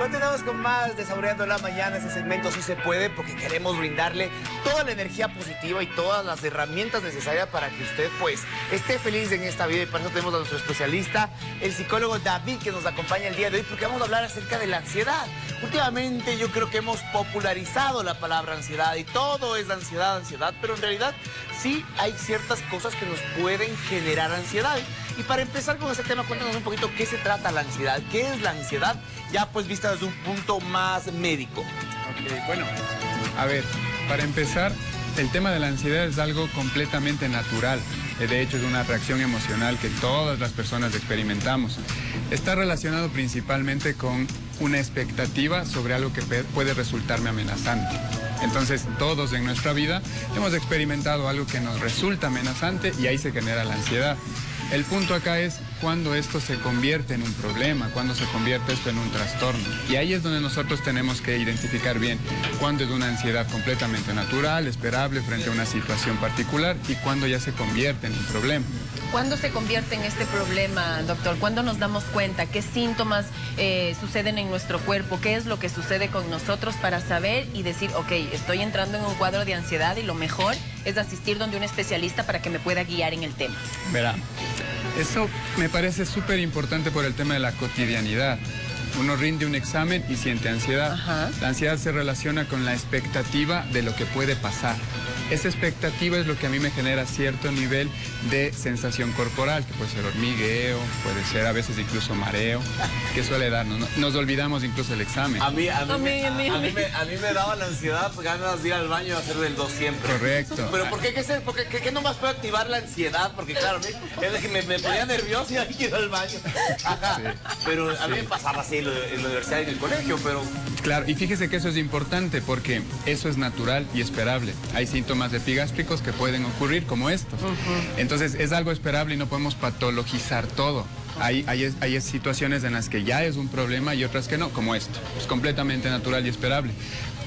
Continuamos con más de Saboreando la Mañana. Este segmento sí se puede porque queremos brindarle toda la energía positiva y todas las herramientas necesarias para que usted pues esté feliz en esta vida. Y para eso tenemos a nuestro especialista, el psicólogo David, que nos acompaña el día de hoy porque vamos a hablar acerca de la ansiedad. Últimamente yo creo que hemos popularizado la palabra ansiedad y todo es ansiedad, pero en realidad sí hay ciertas cosas que nos pueden generar ansiedad. Y para empezar con este tema, cuéntanos un poquito qué se trata la ansiedad, qué es la ansiedad, ya pues vista desde un punto más médico. Ok, bueno, a ver, para empezar, el tema de la ansiedad es algo completamente natural. De hecho, es una reacción emocional que todas las personas experimentamos. Está relacionado principalmente con una expectativa sobre algo que puede resultarme amenazante. Entonces, todos en nuestra vida hemos experimentado algo que nos resulta amenazante y ahí se genera la ansiedad. El punto acá es cuando esto se convierte en un problema, cuando se convierte esto en un trastorno. Y ahí es donde nosotros tenemos que identificar bien cuándo es una ansiedad completamente natural, esperable frente a una situación particular y cuándo ya se convierte en un problema. ¿Cuándo se convierte en este problema, doctor? ¿Cuándo nos damos cuenta? ¿Qué síntomas suceden en nuestro cuerpo? ¿Qué es lo que sucede con nosotros para saber y decir, ok, estoy entrando en un cuadro de ansiedad y lo mejor es asistir donde un especialista para que me pueda guiar en el tema? Verá, eso me parece súper importante por el tema de la cotidianidad. Uno rinde un examen y siente ansiedad. Ajá. La ansiedad se relaciona con la expectativa de lo que puede pasar. Esa expectativa es lo que a mí me genera cierto nivel de sensación corporal, que puede ser hormigueo, puede ser a veces incluso mareo, que suele darnos. Nos olvidamos incluso el examen. A mí me daba la ansiedad, ganas de ir al baño y hacer del 2 siempre. Correcto. Pero ¿por qué? ¿Qué nomás puede activar la ansiedad? Porque claro, me ponía nervioso y había que ir al baño. Ajá. Sí. Pero a mí me pasaba así en la universidad y en el colegio, pero... Claro, y fíjese que eso es importante porque eso es natural y esperable. Hay síntomas epigástricos que pueden ocurrir como estos. Entonces es algo esperable y no podemos patologizar todo. Hay situaciones en las que ya es un problema y otras que no, como esto. Es completamente natural y esperable.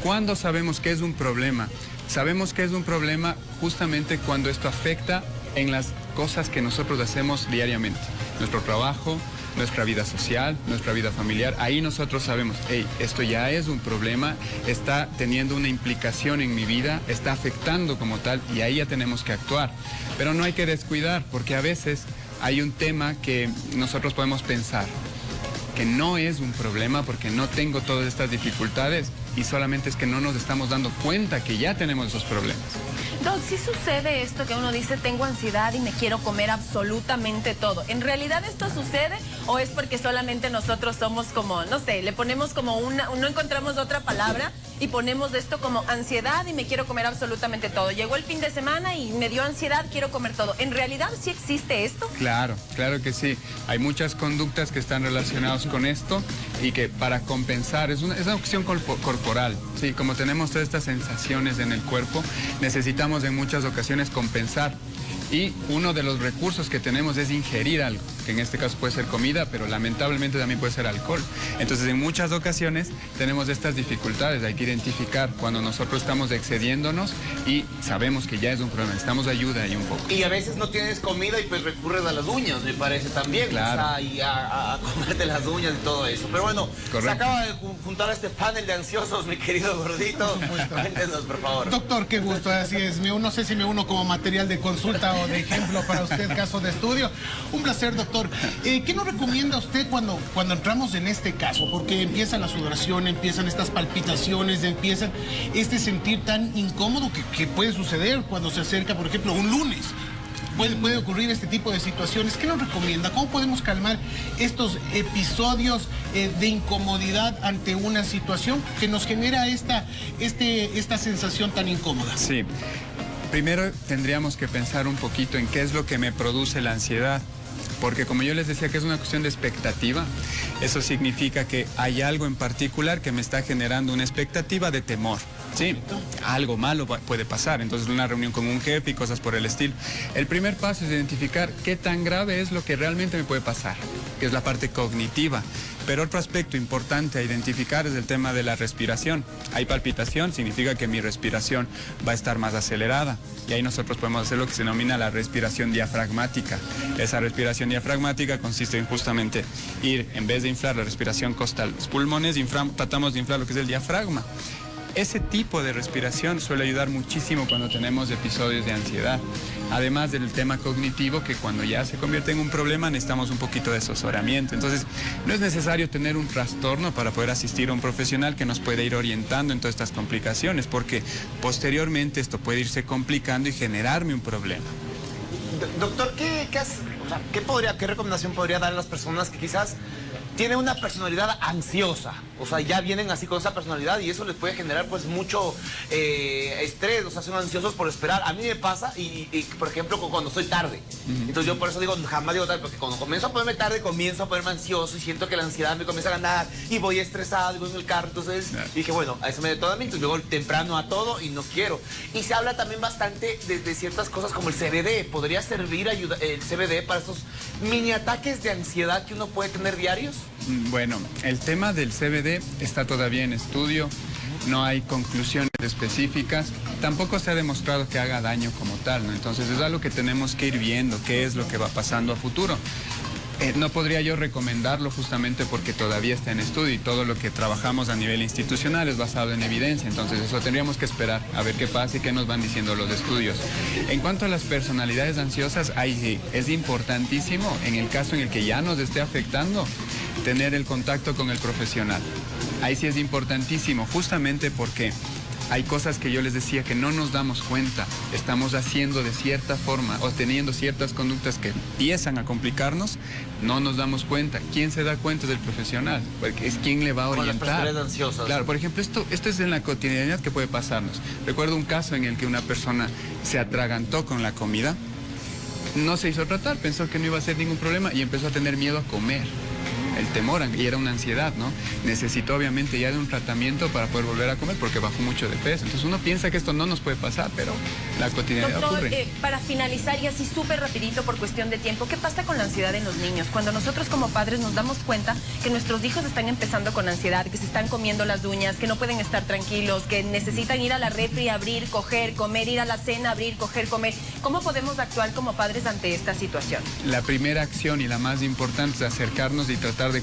¿Cuándo sabemos que es un problema? Sabemos que es un problema justamente cuando esto afecta en las cosas que nosotros hacemos diariamente. Nuestro trabajo, nuestra vida social, nuestra vida familiar. Ahí nosotros sabemos, hey, esto ya es un problema, está teniendo una implicación en mi vida, está afectando como tal y ahí ya tenemos que actuar. Pero no hay que descuidar porque a veces hay un tema que nosotros podemos pensar que no es un problema porque no tengo todas estas dificultades y solamente es que no nos estamos dando cuenta que ya tenemos esos problemas. Doc, ¿sí sucede esto que uno dice, tengo ansiedad y me quiero comer absolutamente todo? ¿En realidad esto sucede o es porque solamente nosotros somos como, no sé, le ponemos como no encontramos otra palabra y ponemos esto como ansiedad y me quiero comer absolutamente todo? Llegó el fin de semana y me dio ansiedad, quiero comer todo. ¿En realidad sí existe esto? Claro, claro que sí. Hay muchas conductas que están relacionadas con esto y que para compensar, es una acción corporal. Sí, como tenemos todas estas sensaciones en el cuerpo, necesitamos en muchas ocasiones compensar. Y uno de los recursos que tenemos es ingerir algo, que en este caso puede ser comida, pero lamentablemente también puede ser alcohol. Entonces, en muchas ocasiones tenemos estas dificultades. Hay que identificar cuando nosotros estamos excediéndonos y sabemos que ya es un problema, necesitamos ayuda ahí un poco. Y a veces no tienes comida y pues recurres a las uñas, me parece también. Claro. O sea, y a comerte las uñas y todo eso. Pero bueno, correcto. Se acaba de juntar a este panel de ansiosos, mi querido gordito. Cuéntenos, por favor. Doctor, qué gusto, así es. No sé si me uno como material de consulta o de ejemplo para usted, caso de estudio. Un placer, doctor. ¿Qué nos recomienda usted cuando entramos en este caso? Porque empieza la sudoración, empiezan estas palpitaciones, empiezan este sentir tan incómodo que puede suceder cuando se acerca, por ejemplo, un lunes. Puede ocurrir este tipo de situaciones. ¿Qué nos recomienda? ¿Cómo podemos calmar estos episodios de incomodidad ante una situación que nos genera esta sensación tan incómoda? Sí. Primero tendríamos que pensar un poquito en qué es lo que me produce la ansiedad. Porque como yo les decía que es una cuestión de expectativa, eso significa que hay algo en particular que me está generando una expectativa de temor. Sí, algo malo puede pasar, entonces una reunión con un jefe y cosas por el estilo. El primer paso es identificar qué tan grave es lo que realmente me puede pasar, que es la parte cognitiva. Pero otro aspecto importante a identificar es el tema de la respiración. Hay palpitación, significa que mi respiración va a estar más acelerada. Y ahí nosotros podemos hacer lo que se denomina la respiración diafragmática. Esa respiración diafragmática consiste en justamente ir, en vez de inflar la respiración costal, los pulmones, tratamos de inflar lo que es el diafragma. Ese tipo de respiración suele ayudar muchísimo cuando tenemos episodios de ansiedad. Además del tema cognitivo, que cuando ya se convierte en un problema necesitamos un poquito de asesoramiento. Entonces, no es necesario tener un trastorno para poder asistir a un profesional que nos puede ir orientando en todas estas complicaciones, porque posteriormente esto puede irse complicando y generarme un problema. Doctor, ¿qué recomendación podría dar a las personas que quizás tienen una personalidad ansiosa? O sea, ya vienen así con esa personalidad y eso les puede generar pues mucho estrés, o sea, son ansiosos por esperar. A mí me pasa y por ejemplo, cuando estoy tarde. Entonces yo por eso digo, jamás digo tarde, porque cuando comienzo a ponerme tarde, comienzo a ponerme ansioso y siento que la ansiedad me comienza a ganar y voy estresado y voy en el carro. Entonces dije, bueno, a eso me de todo a mí, entonces luego temprano a todo y no quiero. Y se habla también bastante de ciertas cosas como el CBD. ¿Podría servir el CBD para estos mini ataques de ansiedad que uno puede tener diarios? Bueno, el tema del CBD está todavía en estudio, no hay conclusiones específicas, tampoco se ha demostrado que haga daño como tal, ¿no? Entonces es algo que tenemos que ir viendo, qué es lo que va pasando a futuro. No podría yo recomendarlo justamente porque todavía está en estudio y todo lo que trabajamos a nivel institucional es basado en evidencia, entonces eso tendríamos que esperar a ver qué pasa y qué nos van diciendo los estudios. En cuanto a las personalidades ansiosas, ahí sí, es importantísimo en el caso en el que ya nos esté afectando tener el contacto con el profesional. Ahí sí es importantísimo, justamente porque hay cosas que yo les decía que no nos damos cuenta, estamos haciendo de cierta forma o teniendo ciertas conductas que empiezan a complicarnos, no nos damos cuenta. ¿Quién se da cuenta? Del profesional, porque es quien le va a orientar. Con las personas ansiosas. Claro, por ejemplo, esto es en la cotidianidad que puede pasarnos. Recuerdo un caso en el que una persona se atragantó con la comida, no se hizo tratar, pensó que no iba a ser ningún problema y empezó a tener miedo a comer. El temor, y era una ansiedad, ¿no? Necesitó obviamente ya de un tratamiento para poder volver a comer porque bajó mucho de peso. Entonces uno piensa que esto no nos puede pasar, pero la cotidianidad Doctor, ocurre. Para finalizar y así súper rapidito por cuestión de tiempo, ¿qué pasa con la ansiedad en los niños? Cuando nosotros como padres nos damos cuenta que nuestros hijos están empezando con ansiedad, que se están comiendo las uñas, que no pueden estar tranquilos, que necesitan ir a la refri, abrir, coger, comer, ir a la cena, abrir, coger, comer. ¿Cómo podemos actuar como padres ante esta situación? La primera acción y la más importante es acercarnos y tratar de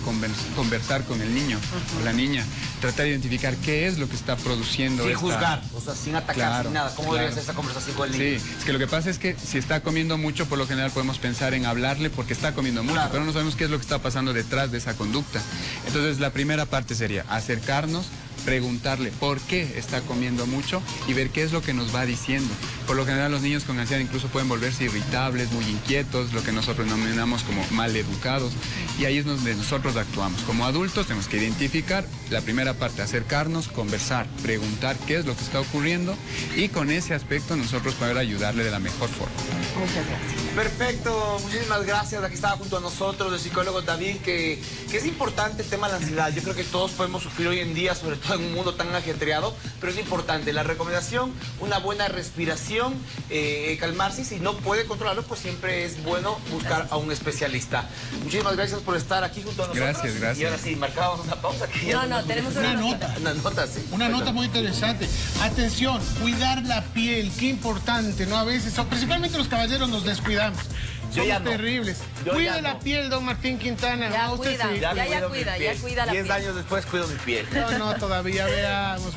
conversar con el niño o la niña, tratar de identificar qué es lo que está produciendo. Sin juzgar, o sea, sin atacar, claro, sin nada. ¿Cómo debería ser esa conversación con el niño? Sí, es que lo que pasa es que si está comiendo mucho, por lo general podemos pensar en hablarle porque está comiendo mucho, pero no sabemos qué es lo que está pasando detrás de esa conducta. Entonces la primera parte sería acercarnos, preguntarle por qué está comiendo mucho y ver qué es lo que nos va diciendo. Por lo general los niños con ansiedad incluso pueden volverse irritables, muy inquietos, lo que nosotros denominamos como mal educados, y ahí es donde nosotros actuamos. Como adultos tenemos que identificar la primera parte, acercarnos, conversar, preguntar qué es lo que está ocurriendo y con ese aspecto nosotros poder ayudarle de la mejor forma. Muchas gracias. Perfecto, muchísimas gracias. Aquí estaba junto a nosotros el psicólogo David, que es importante el tema de la ansiedad. Yo creo que todos podemos sufrir hoy en día, sobre todo en un mundo tan ajetreado, pero es importante la recomendación, una buena respiración, calmarse, y si no puede controlarlo, pues siempre es bueno buscar a un especialista. Muchísimas gracias por estar aquí junto a nosotros. Gracias. Y ahora sí, marcábamos una pausa. Que No, tenemos una nota. Una nota, sí. Una nota muy interesante. Atención, cuidar la piel, qué importante, ¿no? A veces, principalmente los caballeros, nos descuidamos. Yo ya Somos no. terribles. Yo Cuide ya la no. piel, don Martín Quintana. Ya ¿No? Usted cuida. sí. Ya cuido mi cuida, piel. ya cuida la 10 piel. años después cuido mi piel. No, todavía veamos.